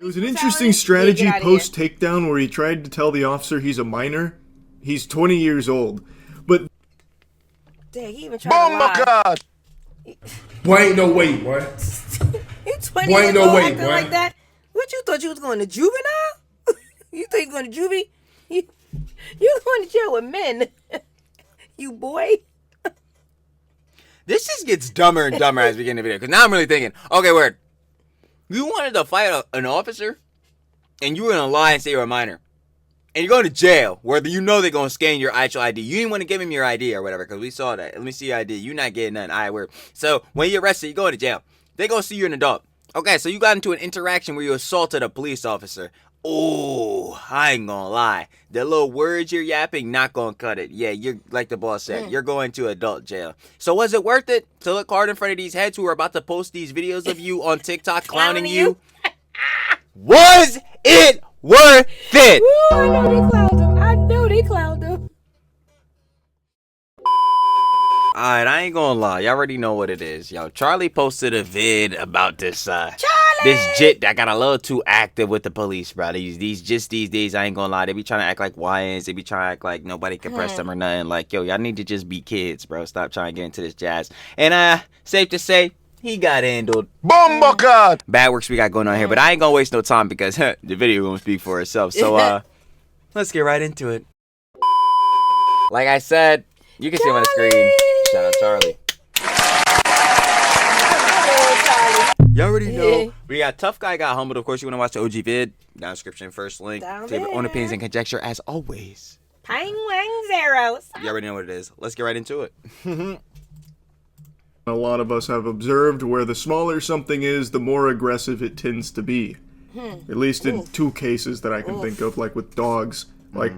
It was an interesting strategy post Takedown where he tried to tell the officer he's a minor. He's 20 years old. But dang, he even tried to lie. God! Boy, ain't no way, boy. You 20 Boy, years ain't no old way, acting boy. like that? What you thought you was going to juvenile? You thought you was going to juvie? You going to jail with men. You boy. This just gets dumber and dumber as we get in the video. Because now I'm really thinking, okay, word. You wanted to fight an officer, and you were going to lie and say you're a minor. And you're going to jail, where you know they're going to scan your actual ID. You didn't want to give him your ID or whatever, because we saw that. Let me see your ID. You're not getting nothing. All right, word. So, when you're arrested, you go to jail. They going to see you're an adult. Okay, so you got into an interaction where you assaulted a police officer. Oh, I ain't gonna lie. The little words you're yapping, not gonna cut it. Yeah, you're like the boss said, you're going to adult jail. So was it worth it to look hard in front of these heads who are about to post these videos of you on TikTok clowning you? Was it worth it? Ooh, I know they clowned him. I know they clowned him. Alright, I ain't gonna lie. Y'all already know what it is. Yo, Charlie posted a vid about this this jit that got a little too active with the police, bro. These days, I ain't gonna lie, they be trying to act like YNs, they be trying to act like nobody can press them or nothing. Like, yo, y'all need to just be kids, bro. Stop trying to get into this jazz. And safe to say, he got handled. God! Bad works we got going on here, but I ain't gonna waste no time because the video gonna speak for itself. So let's get right into it. Like I said, you can see him on the screen. Shout out Charlie. You already know. We got Tough Guy Got Humbled. Of course, you want to watch the OG vid. Down description, first link. To your own opinions and conjecture, as always. Pine Wang Zeros. You already know what it is. Let's get right into it. a lot of us have observed where the smaller something is, the more aggressive it tends to be. At least in two cases that I can think of, like with dogs. Like,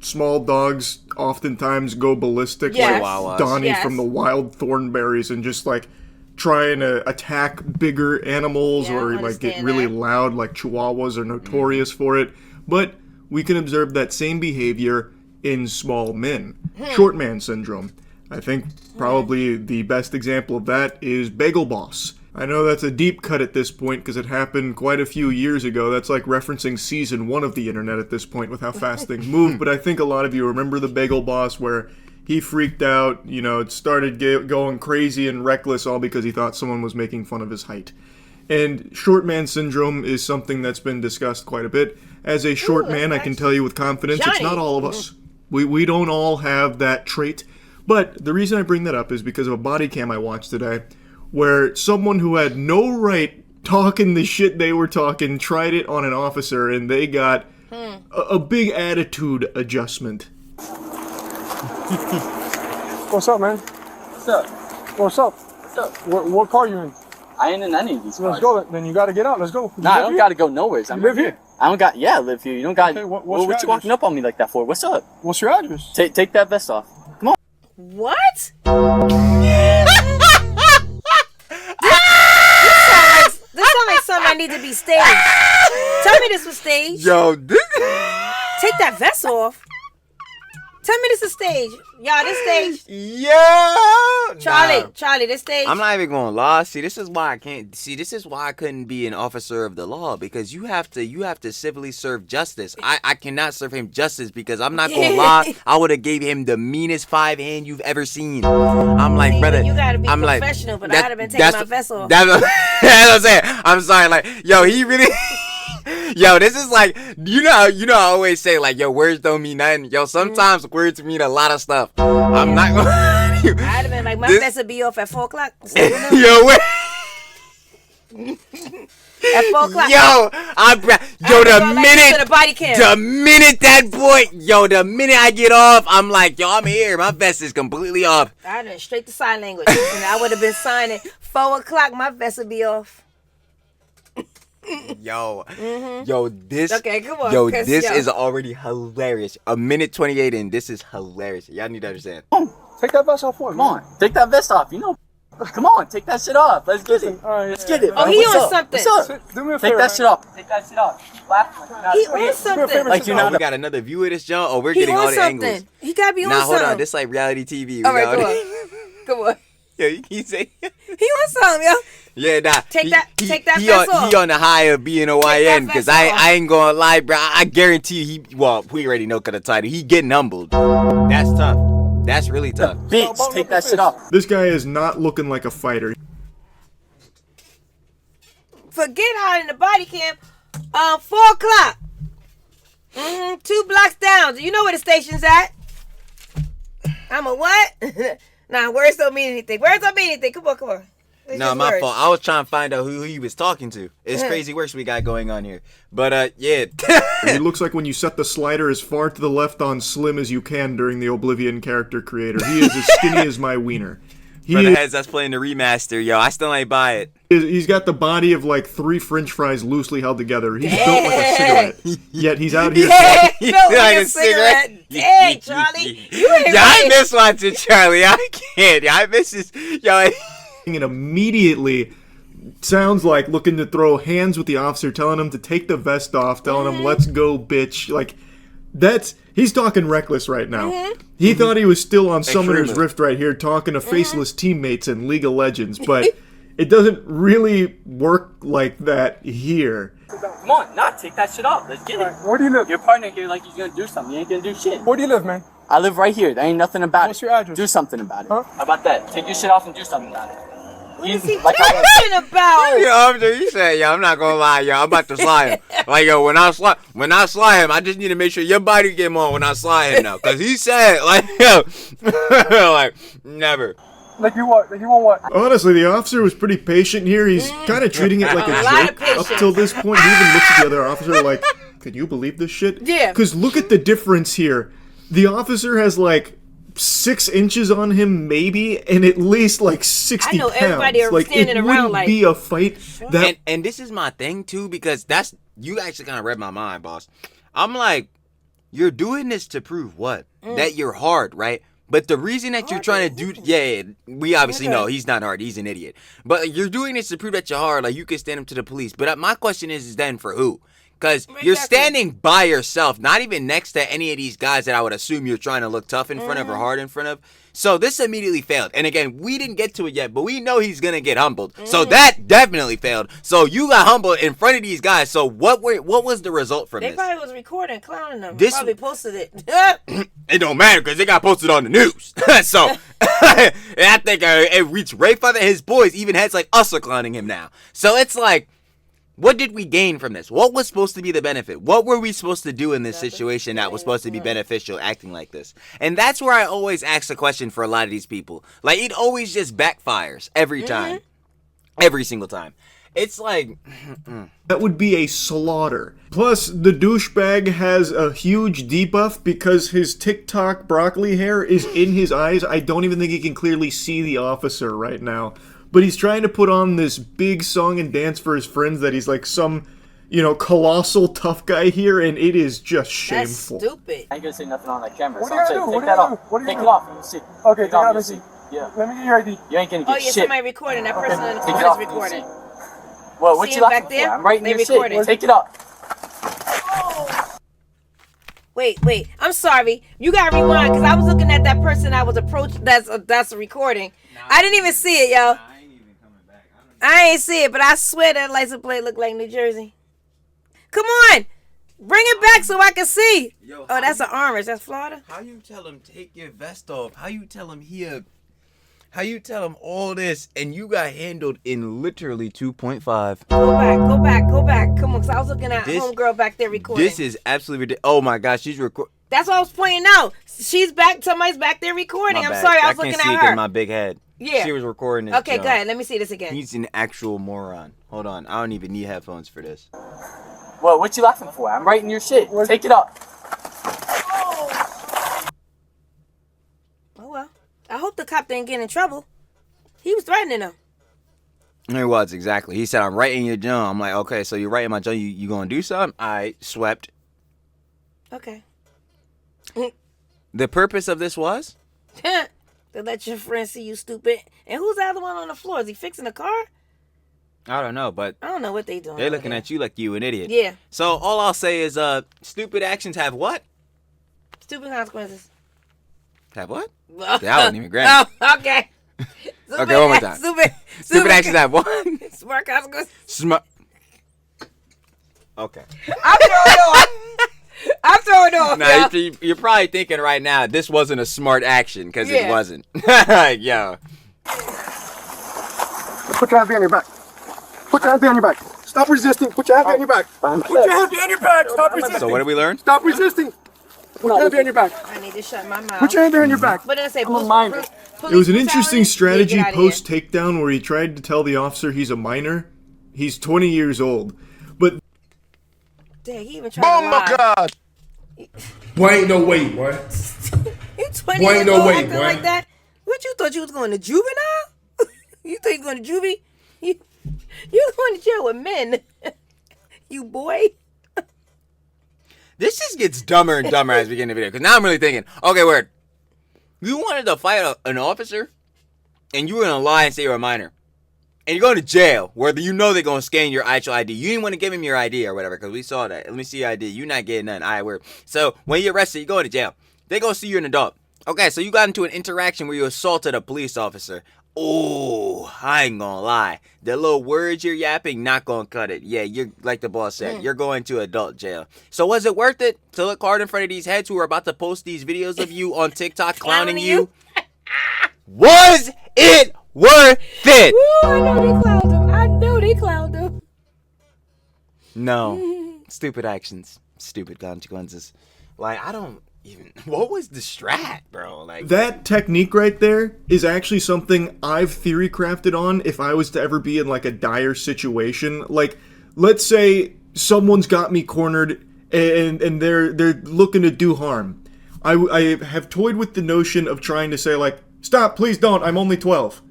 small dogs oftentimes go ballistic, like Donnie from the Wild Thornberries, and just like trying to attack bigger animals or like get really loud, like Chihuahuas are notorious for it. But we can observe that same behavior in small men. Short man syndrome. I think probably the best example of that is Bagel Boss. I know that's a deep cut at this point because it happened quite a few years ago. That's like referencing season 1 of the internet at this point with how fast things move. But I think a lot of you remember the Bagel Boss where he freaked out, you know, it started going crazy and reckless all because he thought someone was making fun of his height. And short man syndrome is something that's been discussed quite a bit. As a short man, I can tell you with confidence, it's not all of us. We don't all have that trait. But the reason I bring that up is because of a body cam I watched today where someone who had no right talking the shit they were talking tried it on an officer and they got a big attitude adjustment. What's up, man? What's up? What's up? What's up? What car you in? I ain't in any of these cars. Let's go. Then you got to get out. Let's go. Nah, I don't got to go nowhere. You live here? I don't got. Yeah, I live here. You don't got. Okay, what's what your you walking up on me like that for? What's up? What's your address? Take that vest off. Come on. What? This sounds like something I need to be staged. Tell me this was staged. Yo, Take that vest off. Tell me this is staged. Y'all, this stage. Yo! Charlie, this stage. I'm not even gonna lie. See, this is why I can't. See, this is why I couldn't be an officer of the law, because you have to civilly serve justice. I cannot serve him justice because I'm not gonna lie. I would have gave him the meanest 5-hand you've ever seen. I'm like, brother. You gotta be I'm professional, but I'd have been taking my vest off. That's what I'm saying. I'm sorry. Like, yo, he really. Yo, this is like, you know, I always say, like, yo, words don't mean nothing. Yo, sometimes words mean a lot of stuff. I'm not gonna. I'd have been like, my vest would be off at 4 o'clock. Yo, wait. At 4 o'clock. Yo, the minute I get off, I'm like, yo, I'm here. My vest is completely off. I done straight to sign language. And I would have been signing 4 o'clock. My vest would be off. Yo, this. Okay, come on. Yo, this is already hilarious. 1:28 in, this is hilarious. Y'all need to understand. Take that vest off for me. Come on. Take that vest off. You know. Come on. Take that shit off. Let's get it. All right, Let's get it. Oh, he on something. What's up? Do me a favor. Take that shit off. Take that shit off. He on something. Like you're not. We got another view of this, John. Oh, we're He getting all on the something. angles. He gotta be on Nah, something. hold on. This like reality TV. All right, come on. Yo, you say. He on something, yo. Yeah, nah. Take that vest He off. on the high of being a YN, because vest off. I ain't gonna lie, bro. I guarantee we already know kind of title. He getting humbled. That's tough. That's really tough. Bitch, take that shit off. This guy is not looking like a fighter. Forget how in the body cam. 4 o'clock. 2 blocks down. Do you know where the station's at? I'm a what? Nah, words don't mean anything. Words don't mean anything. Come on. It's No, just my words. fault. I was trying to find out who he was talking to. It's crazy works we got going on here. But, yeah. It looks like when you set the slider as far to the left on slim as you can during the Oblivion character creator. He is as skinny as my wiener. For the heads that's playing the remaster, yo, I still ain't buy it. He's got the body of like 3 French fries loosely held together. He's built like a cigarette. Yet he's out here. Yeah, You felt like like a cigarette. Dang, Charlie. You ain't Yeah, I right. miss watching Charlie. I can't. I miss this. Yo, And immediately sounds like looking to throw hands with the officer, telling him to take the vest off, telling him, "Let's go, bitch." Like, he's talking reckless right now. He thought he was still on Summoner's Extremely. Rift right here, talking to faceless teammates in League of Legends, but it doesn't really work like that here. Come on, nah, take that shit off. Let's get it. Where do you live? Your partner here like he's gonna do something. You ain't gonna do shit. Where do you live, man? I live right here. There ain't nothing about What's it. your address? Do something about it. Huh? How about that? Take your shit off and do something about it. What is he Like I was- talking about? yo, officer, he said, yo, I'm not gonna lie, yo, I'm about to slide him. Like, yo, when I slide him, I just need to make sure your body get on when I slide him now, cause he said, like, yo, like, never. Like you what? Like you want what? Honestly, the officer was pretty patient here. He's kind of treating it like A a lot of joke up patience. till this point. He even looks at the other officer like, "Can you believe this shit?" Yeah. Because look at the difference here. The officer has like 6 inches on him, maybe, and at least like 60 I know pounds. everybody like, standing it around wouldn't like- be a fight that. And this is my thing too, because you actually kind of read my mind, boss. I'm like, you're doing this to prove what? That you're hard, right? But the reason that you're trying to do, yeah, we obviously know he's not hard. He's an idiot. But you're doing this to prove that you're hard. Like, you can stand up to the police. But my question is then for who? Because you're Exactly. standing by yourself, not even next to any of these guys that I would assume you're trying to look tough in front of or hard in front of. So this immediately failed. And again, we didn't get to it yet, but we know he's going to get humbled. So that definitely failed. So you got humbled in front of these guys. So what was the result from They this? probably was recording, clowning them. This- Probably posted it. It don't matter because it got posted on the news. So and I think it reached right for his boys. Even heads like us are clowning him now. So it's like, what did we gain from this? What was supposed to be the benefit? What were we supposed to do in this situation that was supposed to be beneficial acting like this? And that's where I always ask the question for a lot of these people. Like, it always just backfires every time. Every single time. It's like, That would be a slaughter. Plus, the douchebag has a huge debuff because his TikTok broccoli hair is in his eyes. I don't even think he can clearly see the officer right now. But he's trying to put on this big song and dance for his friends that he's like some, colossal tough guy here, and it is just That's shameful. stupid. I ain't gonna say nothing on that camera. What so are you I'm gonna saying, do? take What are that you gonna off. do? What are you Take gonna it do? off. Let me see. Okay, take off, out let me the see. seat. Yeah. Let me get your ID. You ain't gonna Oh, get yeah, shit. somebody recording. That person in the Take corner it is off. Let me recording. see. Well, what See you him laughing back there? for? I'm writing They your recording. shit. Take it off. Wait. I'm sorry. You gotta rewind because I was looking at that person I was approaching. That's a recording. I didn't even see it, yo. I ain't see it, but I swear that license plate looked like New Jersey. Come on, bring it back so I can see. Yo, Oh, that's an orange. That's Florida. how you tell him take your vest off? How you tell him how you tell him all this and you got handled in literally 2.5? Go back. Come on, because I was looking at This- homegirl back there recording. This is absolutely ridiculous. Oh my gosh, she's recording. That's what I was pointing out. She's back. Somebody's back there recording. I'm sorry. I was looking can't see at it 'cause her. of my big head. Yeah. She was recording this. Okay, junk. go ahead. Let me see this again. He's an actual moron. Hold on. I don't even need headphones for this. Well, what you laughing for? I'm writing your shit. Take it off. Oh well. I hope the cop didn't get in trouble. He was threatening them. It was, exactly. He said, I'm writing your junk. I'm like, okay, so you're writing my junk. You gonna do something? I swept. Okay. The purpose of this was? To let your friend see you stupid. And who's the other one on the floor? Is he fixing the car? I don't know, but I don't know what they doing. they're over looking there. at you like you an idiot. Yeah. So all I'll say is, stupid actions have what? Stupid consequences. Have what? That wasn't even great. Oh, okay. Okay, one more time. Stupid actions have one. Smart consequences. Smart. Okay. I'm throwing off. Now, you're probably thinking right now, this wasn't a smart action, because it wasn't. Yo. Put your hands behind your back. Put your hands behind your back. Stop resisting. Put your hands behind your back. Put your hands behind your back. Stop resisting. So what did we learn? Stop resisting. Put your hands behind your back. I need to shut my mouth. Put your hands behind your back. But then I say, I'm a minor. It was an interesting strategy post takedown where he tried to tell the officer he's a minor. He's 20 years old. But dang, he even tried to lie. God. Boy, ain't no way, boy. You 20 Boy, years ain't no old way, acting boy. like that? What you thought you was going to juvenile? You thought you was going to juvie? You going to jail with men. You boy. This just gets dumber and dumber as we get in the video. Because now I'm really thinking, okay, word. You wanted to fight an officer, and you were going to lie and say you're a minor. And you're going to jail, where you know they're going to scan your actual ID. You didn't want to give him your ID or whatever, because we saw that. Let me see your ID. You're not getting none. All right, word. So, when you're arrested, you go to jail. They're going to see you're an adult. Okay, so you got into an interaction where you assaulted a police officer. Oh, I ain't gonna lie. The little words you're yapping, not gonna cut it. Yeah, you're like the boss said, you're going to adult jail. So was it worth it to look hard in front of these heads who are about to post these videos of you on TikTok clowning you? Was it worth it? Woo, I know they clowned him. I know they clowned him. No. Stupid actions. Stupid consequences. Like, I don't even... What was the strat, bro? Like that technique right there is actually something I've theory crafted on if I was to ever be in like a dire situation. Like, let's say someone's got me cornered and they're looking to do harm. I have toyed with the notion of trying to say like, stop, please don't, I'm only 12.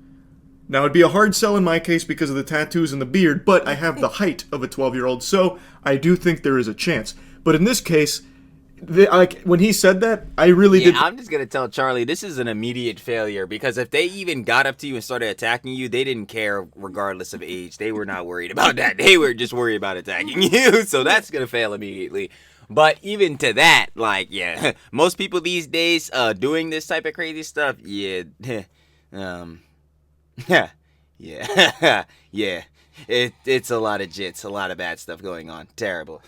Now, it'd be a hard sell in my case because of the tattoos and the beard, but I have the height of a 12-year-old, so I do think there is a chance. But in this case, like when he said that, I really did. I'm just gonna tell Charlie this is an immediate failure because if they even got up to you and started attacking you, they didn't care regardless of age. They were not worried about that. They were just worried about attacking you. So that's gonna fail immediately. But even to that, like, yeah, most people these days doing this type of crazy stuff, yeah, yeah, yeah. It's a lot of jits, a lot of bad stuff going on. Terrible.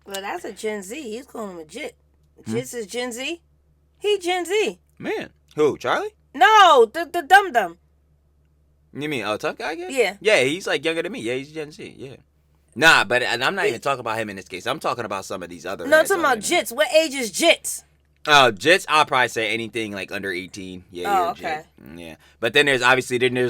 Well, that's a Gen Z. He's calling him a jit. Jits is Gen Z. He Gen Z. Man, who? Charlie? No, the dum dum. You mean tough guy? I guess? Yeah. Yeah, he's like younger than me. Yeah, he's Gen Z. Yeah. Nah, but I'm not even talking about him in this case. I'm talking about some of these other. No, I'm talking about jits. What age is jits? Jits, I'll probably say anything like under 18. Yeah, oh, you're okay. Jit. Yeah, but then there's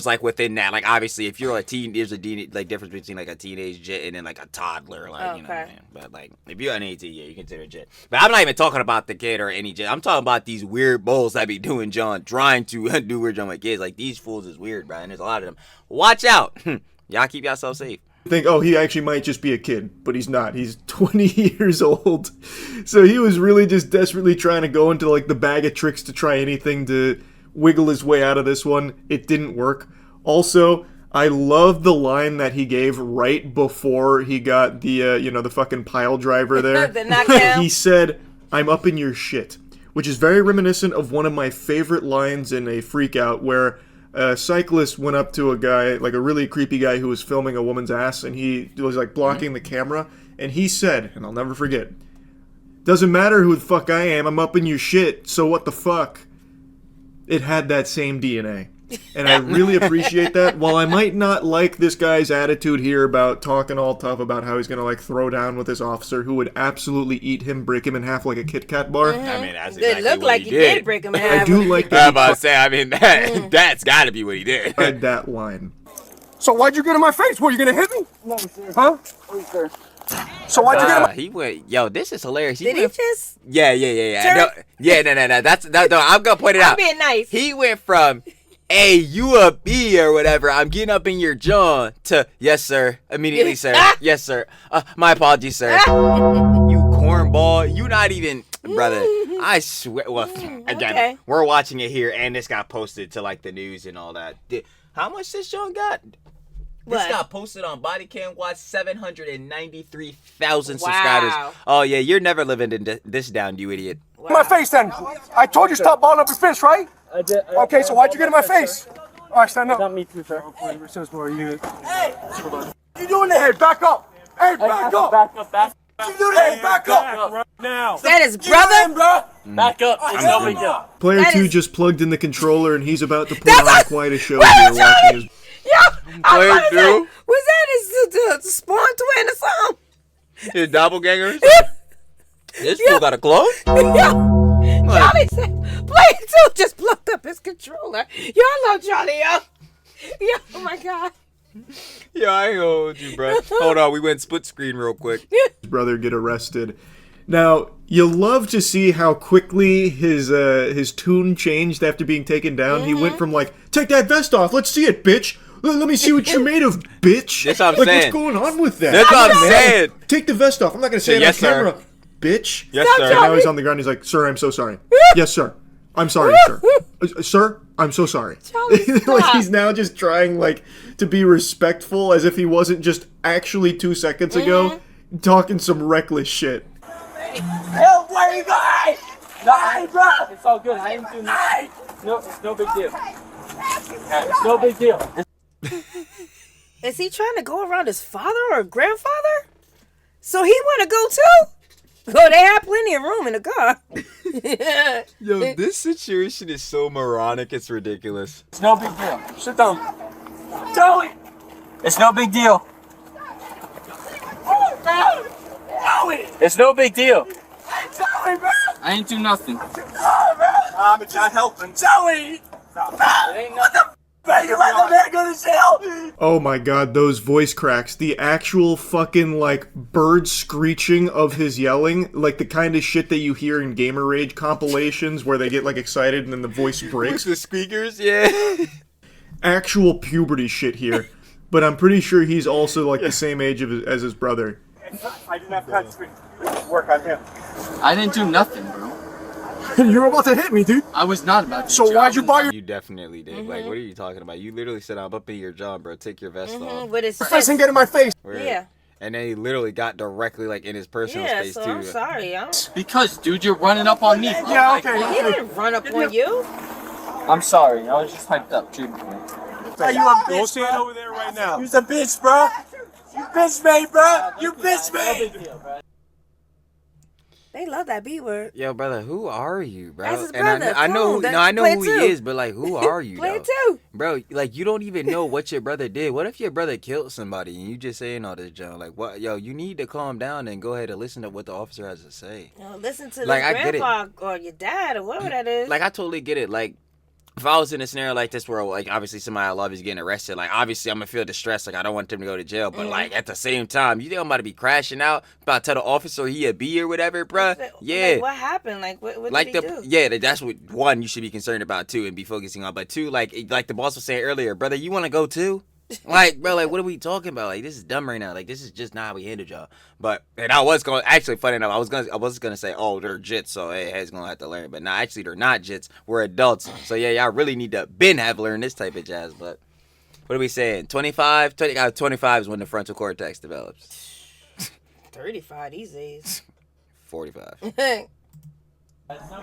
like within that, like obviously if you're a teen, there's a like difference between like a teenage jit and then like a toddler, like you know what I mean? But like if you're an 18, yeah, you consider a jit. But I'm not even talking about the kid or any jit. I'm talking about these weird bulls that be doing trying to do weird John with kids. Like these fools is weird, bro, and there's a lot of them. Watch out, y'all keep yourself safe. Think, oh, he actually might just be a kid, but he's not. He's 20 years old. So he was really just desperately trying to go into like the bag of tricks to try anything to wiggle his way out of this one. It didn't work. Also, I love the line that he gave right before he got the the fucking pile driver there. The knockdown. He said, "I'm up in your shit," which is very reminiscent of one of my favorite lines in a Freak Out where a cyclist went up to a guy, like a really creepy guy who was filming a woman's ass, and he was like blocking the camera, and he said, and I'll never forget, "Doesn't matter who the fuck I am, I'm up in your shit, so what the fuck?" It had that same DNA. And I really appreciate that. While I might not like this guy's attitude here about talking all tough about how he's going to like throw down with this officer who would absolutely eat him, break him in half like a Kit Kat bar. Mm-hmm. I mean, that's It exactly looked what like he he did. did break him in half. I do like I'm that about to say, I mean, that's got to be what he did. read that line. So why'd you get in my face? What, you gonna hit me? No, sir. Huh? No, sir. So why'd you get in my... He went, yo, this is hilarious. Did he just? Yeah. Turn? No, yeah, no. That's no. I'm gonna point it I'm out. being nice. He went from, "Hey, you a B or whatever. I'm getting up in your jaw," to "Yes, sir." Immediately, sir. "Yes, sir. My apologies, sir." You cornball. You not even, brother. I swear. Well, again, Okay. we're watching it here, and this got posted to like the news and all that. How much this John got? This What? got posted on Body Cam Watch, 793,000 Wow. subscribers. Oh, yeah, you're never living this down, you idiot. My face then. I told you stop balling up your fist, right? Okay, so why'd you get in my face? All right, stand up. Not me too, sir. Hey! What you doing there? Back up! Hey, back up! Back up, back up. What you doing there? Back up! Now. Is that his brother? Back up. It's no big deal. Player That 2 is- just plugged in the controller and he's about to put That's on a- quite a show Wait, here Johnny! watching his... Yo, I Player was about to say, two? was that his spawn twin or something? His doppelganger? This fool got a clone? Yo, Charlie said, Player 2 just plugged up his controller. Y'all love Charlie, yo. Yo, oh my God. Yeah, I ain't gonna hold you, bro. Hold on, we went split screen real quick. brother get arrested. Now, you love to see how quickly his tune changed after being taken down. He went from like, take that vest off, let's see it, bitch. Let me see what you're made of, bitch. That's what I'm like, saying. what's going on with that? That's what I'm Man, saying. Take the vest off. I'm not gonna say it Yes, on sir. camera, bitch. Yes, Stop, sir. And now Charlie. he's on the ground. He's like, sir, I'm so sorry. Yes, sir. I'm sorry, sir. Sir, I'm so sorry. Charlie, like stop. he's now just trying like to be respectful, as if he wasn't just actually 2 seconds ago talking some reckless shit. Help, where are you going? No, bro. It's all good. I ain't doing nothing. No, it's no big deal. It's no big deal. Is he trying to go around his father or grandfather? So he want to go too? Oh, they have plenty of room in the car. Yo, this situation is so moronic, it's ridiculous. It's no big deal. Sit down. Joey! It's no big deal. It's no big deal. I ain't do nothing. I'm not helping. Joey! It ain't nothing. You let the man go to jail! Oh my god, those voice cracks. The actual fucking, like, bird screeching of his yelling. Like the kind of shit that you hear in Gamer Rage compilations where they get, like, excited and then the voice With breaks. the squeakers, yeah. Actual puberty shit here. But I'm pretty sure he's also, like, the same age as his brother. I didn't have time to work on him. I didn't do nothing, bro. You were about to hit me, dude. I was not about to. So why'd you buy your You definitely did. Like, what are you talking about? You literally said, I'm up in your job, bro. Take your vest off. With his face and get in my face? Word. Yeah. And then he literally got directly, like, in his personal Yeah, space, so too. I'm sorry. Because, dude, you're running up on me. Yeah, okay. He didn't run up on you. I'm sorry. I was just hyped up, dude. Are you a Go stand over there right now. You're a bitch, bro. You bitch me, bro. You bitch me. They love that B word. Yo, brother, who are you, bro? That's his And brother. I know, Come on, no, I know play who two. he is, but like, who are you, Play though? it too. Bro, like, you don't even know what your brother did. What if your brother killed somebody and you just saying all this junk? Like, what? Yo, you need to calm down and go ahead and listen to what the officer has to say. Listen to Like, I this get it. grandpa or your dad or whatever that is. Like, I totally get it. Like, if I was in a scenario like this where, like, obviously somebody I love is getting arrested, like, obviously I'm gonna feel distressed. Like, I don't want them to go to jail. But, like, at the same time, you think I'm about to be crashing out? About to tell the officer he a B or whatever, bruh? Yeah. Like, what happened? Like, what Like did he do? yeah, that's what one you should be concerned about too, and be focusing on. But two, like the boss was saying earlier, brother, you want to go too? Like, bro, like, what are we talking about? Like, this is dumb right now. Like, this is just not how we handled y'all. But and I was going actually funny enough. I was gonna say, oh, they're jits, so hey, he's gonna have to learn. But no, actually, they're not jits. We're adults. So yeah, y'all really need to have learned this type of jazz. But what are we saying? 25 is when the frontal cortex develops. 35 these days. 45.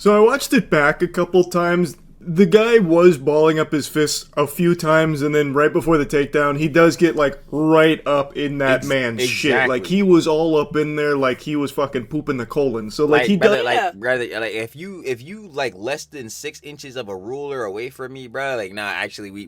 So I watched it back a couple times. The guy was balling up his fists a few times, and then right before the takedown, he does get, like, right up in that man's shit. Exactly. Like, he was all up in there like he was fucking pooping the colon. So, like, he brother, does... like if you like less than 6 inches of a ruler away from me, bro, like, nah, actually we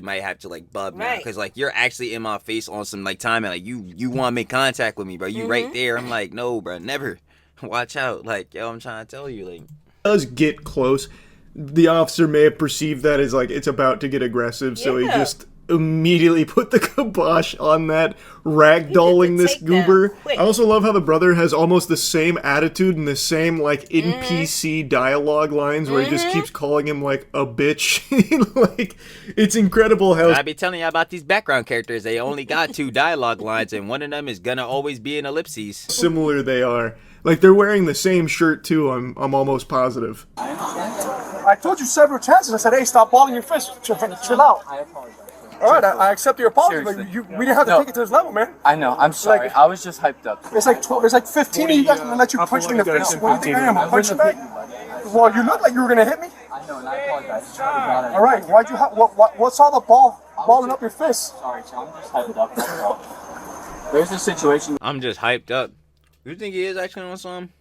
might have to like bub now, Right. because like you're actually in my face on some like time, and like you want to make contact with me, bro. You right there. I'm like, no, bro, never. Watch out, like, yo, I'm trying to tell you, like, does get close. The officer may have perceived that as, like, it's about to get aggressive, so he Yeah. just immediately put the kibosh on that, ragdolling this takedown goober. quick. I also love how the brother has almost the same attitude and the same, like, NPC dialogue lines where he just keeps calling him, like, a bitch. Like, it's incredible how... I be telling you about these background characters. They only got 2 dialogue lines, and one of them is gonna always be in ellipses. similar they are. Like, they're wearing the same shirt, too, I'm almost positive. I told you several chances. I said, hey, stop balling your fist. Chill out. I apologize. All right, I accept your apology, Seriously. but we didn't have to No. take it to this level, man. I know. I'm sorry. I was just hyped up. There's like 15 of you guys gonna let you punch me in the face. What do you think I am? I'll punch you back. Well, you look like you were gonna hit me. I know, and I apologize. Sorry, All right, why'd you what's all the balling up your fist? Sorry, so I'm just hyped up. That's all. There's a situation. I'm just hyped up. You think he is actually on something?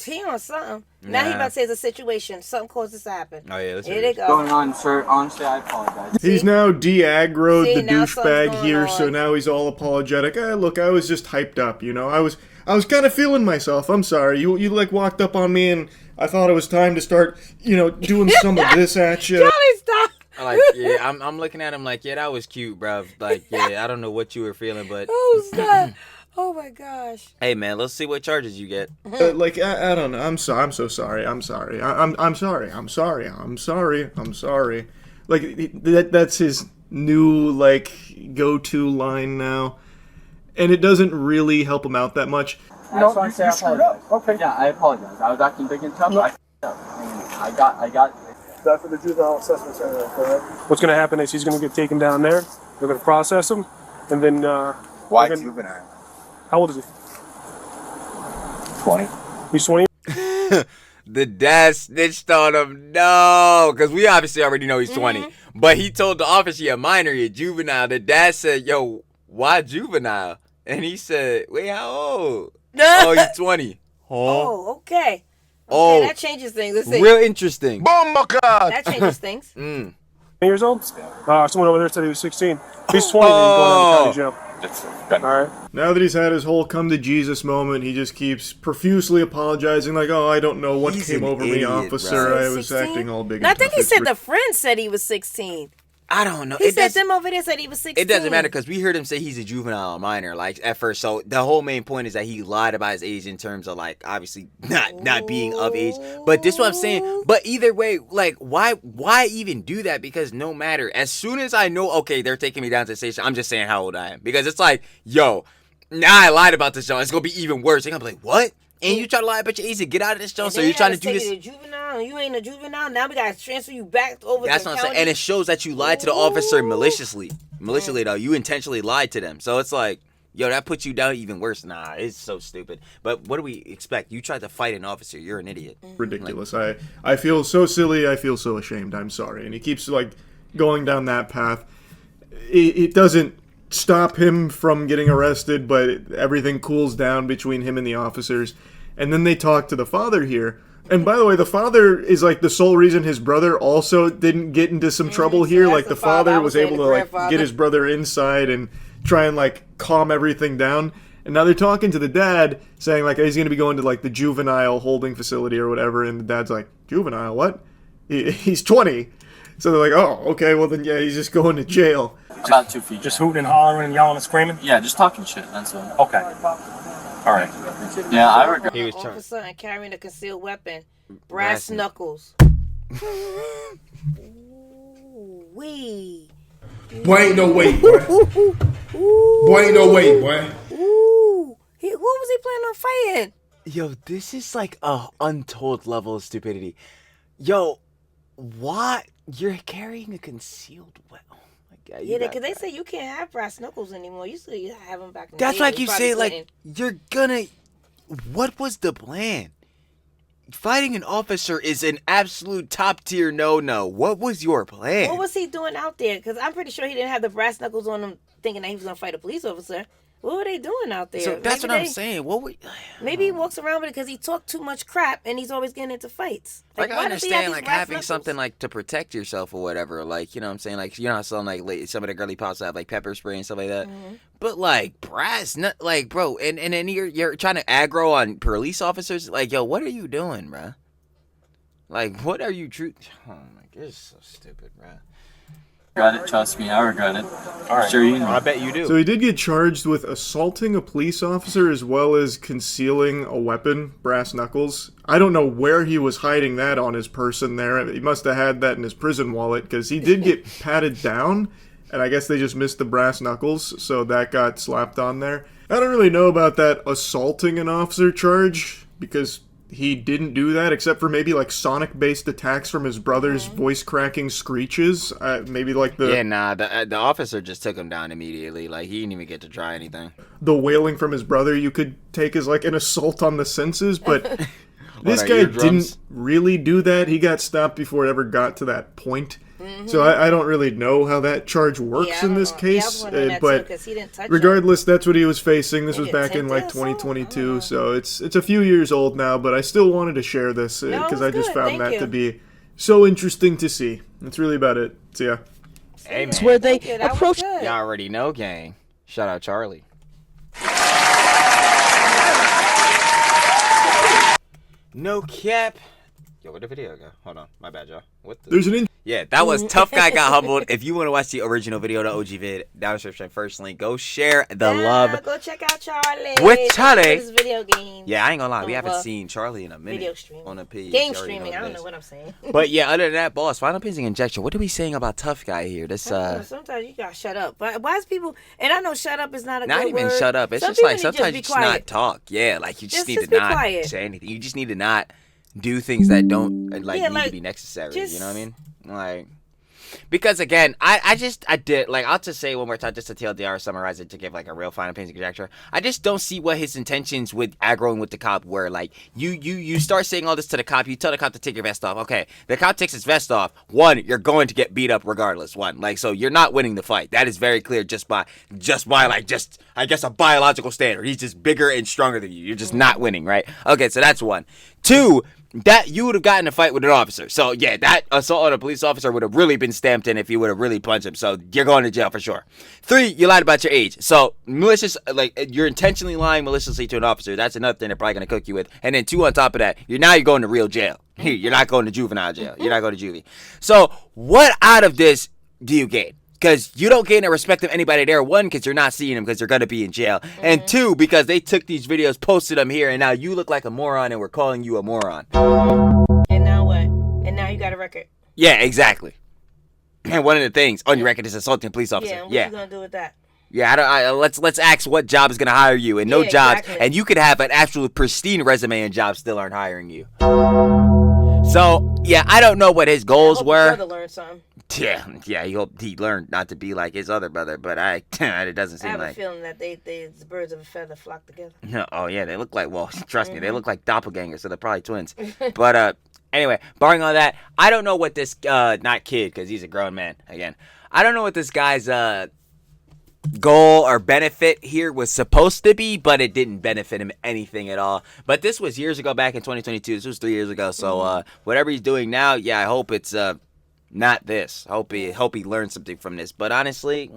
He on something. Now he about to say it's a situation. Something caused this to happen. Oh yeah, let's Here they go. Going on, sir. Honestly, I apologize. He's now de-aggroed See, the now something's douchebag going here, on. so now he's all apologetic. Look, I was just hyped up, you know. I was kind of feeling myself. I'm sorry. You like walked up on me, and I thought it was time to start, doing some of this at you. Charlie, stop. Like, yeah, I'm looking at him like, yeah, that was cute, bruv. Like, yeah, I don't know what you were feeling, but Oh, stop. Oh, my gosh. hey, man, let's see what charges you get. I don't know. I'm so sorry. I'm sorry. I'm sorry. I'm sorry. I'm sorry. I'm sorry. Like that's his new go-to line now, and it doesn't really help him out that much. I just want to say I apologize. Okay. Yeah, I apologize. I was acting big and tough. I got. That for the juvenile assessment center, correct? What's going to happen is he's going to get taken down there. They're going to process him, and then. Why juvenile? How old is he? 20. He's 20. The dad snitched on him. No, because we obviously already know he's 20. But he told the officer, you're a minor, you're juvenile. The dad said, yo, why juvenile? And he said, wait, how old? Oh, he's 20. Huh? Oh, okay. Oh, that changes things. Let's see. real interesting. That changes things. 20 years old? Someone over there said he was 16. He's 20, then he's going down to county jail. All right. Now that he's had his whole come to Jesus moment, he just keeps profusely apologizing, like, "Oh, I don't know what He's came an over me, idiot, officer. bro. I was 16? acting all big." No, I and think tough. he It's said the friend said he was 16. I don't know. He said them over there said he was 16. It doesn't matter because we heard him say he's a juvenile or minor, like at first. So the whole main point is that he lied about his age in terms of like obviously not being of age. But this is what I'm saying. But either way, like why even do that? Because no matter, as soon as I know, okay, they're taking me down to the station, I'm just saying how old I am. Because it's like, yo, now I lied about this show. It's gonna be even worse. They're gonna be like, what? And you try to lie about your age to get out of this show, so you're trying to do this. You a juvenile, you ain't a juvenile. Now we gotta transfer you back over. That's to what the I'm saying, county. and it shows that you lied to the officer maliciously. Maliciously though, you intentionally lied to them. So it's like, yo, that puts you down even worse. Nah, it's so stupid. But what do we expect? You tried to fight an officer. You're an idiot. ridiculous. I feel so silly. I feel so ashamed. I'm sorry. And he keeps like going down that path. It doesn't stop him from getting arrested, but everything cools down between him and the officers. And then they talk to the father here. And by the way, the father is like the sole reason his brother also didn't get into some trouble here. that's Like the the father. I father was was saying able the to like grandfather. get his brother inside and try and like calm everything down. And now they're talking to the dad, saying like he's going to be going to like the juvenile holding facility or whatever. And the dad's like, juvenile, what? He's 20. So they're like, oh, okay, well then yeah, he's just going to jail. About 2 feet. Just hooting and hollering and yelling and screaming? Yeah, just talking shit. That's all. Okay. All right. Yeah, I regret. He was trying. Officer and carrying a concealed weapon, brass knuckles. Wee. Boy, ain't no way, boy. Boy, ain't no way, boy. Ooh. What was he planning on fighting? Yo, this is like a untold level of stupidity. Yo, what? You're carrying a concealed weapon. Oh my god. Yeah, because they say you can't have brass knuckles anymore. You still have them back in the That's day. like They you probably say, couldn't. like, you're gonna. What was the plan? Fighting an officer is an absolute top tier no. What was your plan? What was he doing out there? Because I'm pretty sure he didn't have the brass knuckles on him thinking that he was going to fight a police officer. What were they doing out there? So that's Maybe what I'm saying. What we? Maybe he walks around with it because he talked too much crap and he's always getting into fights. Like, I why does he have understand, these like, brass having knuckles? something, like, to protect yourself or whatever. Like, you know what I'm saying? Like, you know how some, like some of the girly pops have, like, pepper spray and stuff like that. Mm-hmm. But, like, brass, like, bro, and then you're trying to aggro on police officers? Like, yo, what are you doing, bro? Like, what are you Oh, my God, it's so stupid, bro. Regret it. Trust me, I regret it. All right. Sure, you know. I bet you do. So he did get charged with assaulting a police officer as well as concealing a weapon, brass knuckles. I don't know where he was hiding that on his person there. He must have had that in his prison wallet because he did get patted down, and I guess they just missed the brass knuckles, so that got slapped on there. I don't really know about that assaulting an officer charge because he didn't do that except for maybe like Sonic-based attacks from his brother's voice-cracking screeches. Maybe like the Yeah, nah, the officer just took him down immediately. Like, he didn't even get to try anything. the wailing from his brother you could take as like an assault on the senses, but This our guy eardrums. didn't really do that. He got stopped before it ever got to that point. So I don't really know how that charge works in this case. But he didn't touch regardless, that's what he was facing. This was Maybe back in attempted like assault? I don't 2022, know. so it's a few years old now. But I still wanted to share this because No, I just good. found Thank that you. to be so interesting to see. That's really about it. So yeah. Hey, man. where they That was approach. good. Y'all already know, gang. Shout out Charlie. No cap. Yo, where'd the video go? Hold on. My bad, y'all. What the? There's an Yeah, that was Tough Guy Got Humbled. If you want to watch the original video, the OG vid, down in the description, first link. Go share the love. Go check out Charlie. With Charlie. His video game. Yeah, I ain't gonna lie. We haven't well, seen Charlie in a minute. video streaming. On a page. Game You already streaming. know I what don't it know is. what I'm saying. But yeah, other than that, boss, final piecing injection. What are we saying about Tough Guy here? This Sometimes you gotta shut up. But why is people? And I know shut up is not a not good even word. shut up. It's Some just like people need to sometimes be you just not quiet. talk. Yeah, like you just need just to be not quiet. say anything. You just need to not do things that don't like Yeah, need to like, be necessary. just- You know what I mean? Like, because again, I did like I'll just say one more time just to TLDR summarize it to give like a real final opinion conjecture. I just don't see what his intentions with aggroing with the cop were. Like you start saying all this to the cop, you tell the cop to take your vest off. Okay, the cop takes his vest off. One, you're going to get beat up regardless. One, like so you're not winning the fight. That is very clear just by I guess a biological standard. He's just bigger and stronger than you. You're just not winning, right? Okay, so that's one. Two, that you would have gotten a fight with an officer. So yeah, that assault on a police officer would have really been stamped in if you would have really punched him. So you're going to jail for sure. Three, you lied about your age. So malicious, like you're intentionally lying maliciously to an officer. That's another thing they're probably gonna cook you with. And then two, on top of that, you're going to real jail. You're not going to juvenile jail. You're not going to juvie. So what out of this do you gain? Because you don't gain the respect of anybody there. One, because you're not seeing them because they're going to be in jail. And two, because they took these videos, posted them here, and now you look like a moron and we're calling you a moron. And now what? And now you got a record. Yeah, exactly. And one of the things on your record is assaulting a police officer. Yeah. What Yeah. you gonna do with that? Yeah, let's ask what job is going to hire you. And no Yeah, jobs. exactly. And you could have an absolute pristine resume and jobs still aren't hiring you. So, yeah, I don't know what his goals I hope were. your brother learned something. Yeah, he hoped he learned not to be like his other brother, but it doesn't I seem have like. a feeling that the birds of a feather flock together. No, oh yeah, they look like, well, trust me, they look like doppelgangers, so they're probably twins. But anyway, barring all that, I don't know what this not kid, because he's a grown man again. I don't know what this guy's goal or benefit here was supposed to be, but it didn't benefit him anything at all. But this was years ago, back in 2022. This was 3 years ago. So whatever he's doing now, yeah, I hope it's not this. I hope he learned something from this. But honestly,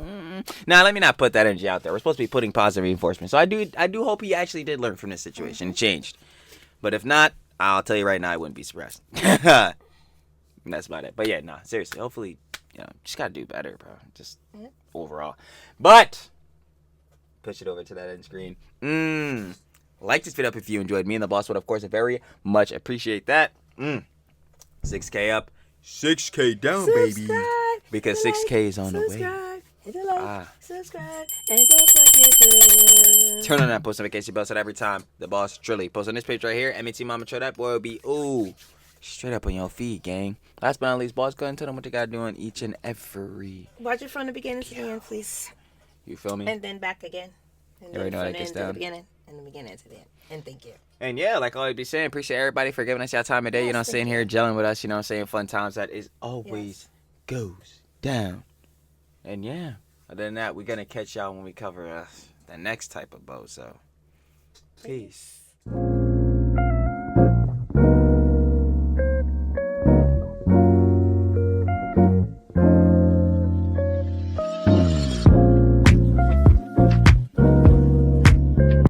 now let me not put that energy out there. We're supposed to be putting positive reinforcement. So I do hope he actually did learn from this situation and changed. But if not, I'll tell you right now, I wouldn't be surprised. That's about it. But yeah, nah, seriously. Hopefully, just gotta do better, bro. Just overall. But push it over to that end screen. Like this video up if you enjoyed. Me and the boss would, of course, very much appreciate that. 6K up, 6K down, baby. Because 6K is on the way. Hit the like, subscribe, and don't forget to Turn on that post notification bell so that every time the boss truly posts on this page right here, MT Mama Show, that boy will be straight up on your feed, gang. Last but not least, boss, go ahead and tell them what they gotta do on each and every. watch it from the beginning to the end, please. You feel me? And then back again. And You already then know from that the gets end to the down. beginning. And the beginning to the end. And thank you. And yeah, like I always be saying, appreciate everybody for giving us your time of day, Yes, sitting thank here gelling with us, saying fun times. That is always Yes. goes down. And yeah, other than that, we're gonna catch y'all when we cover the next type of bow. So, peace.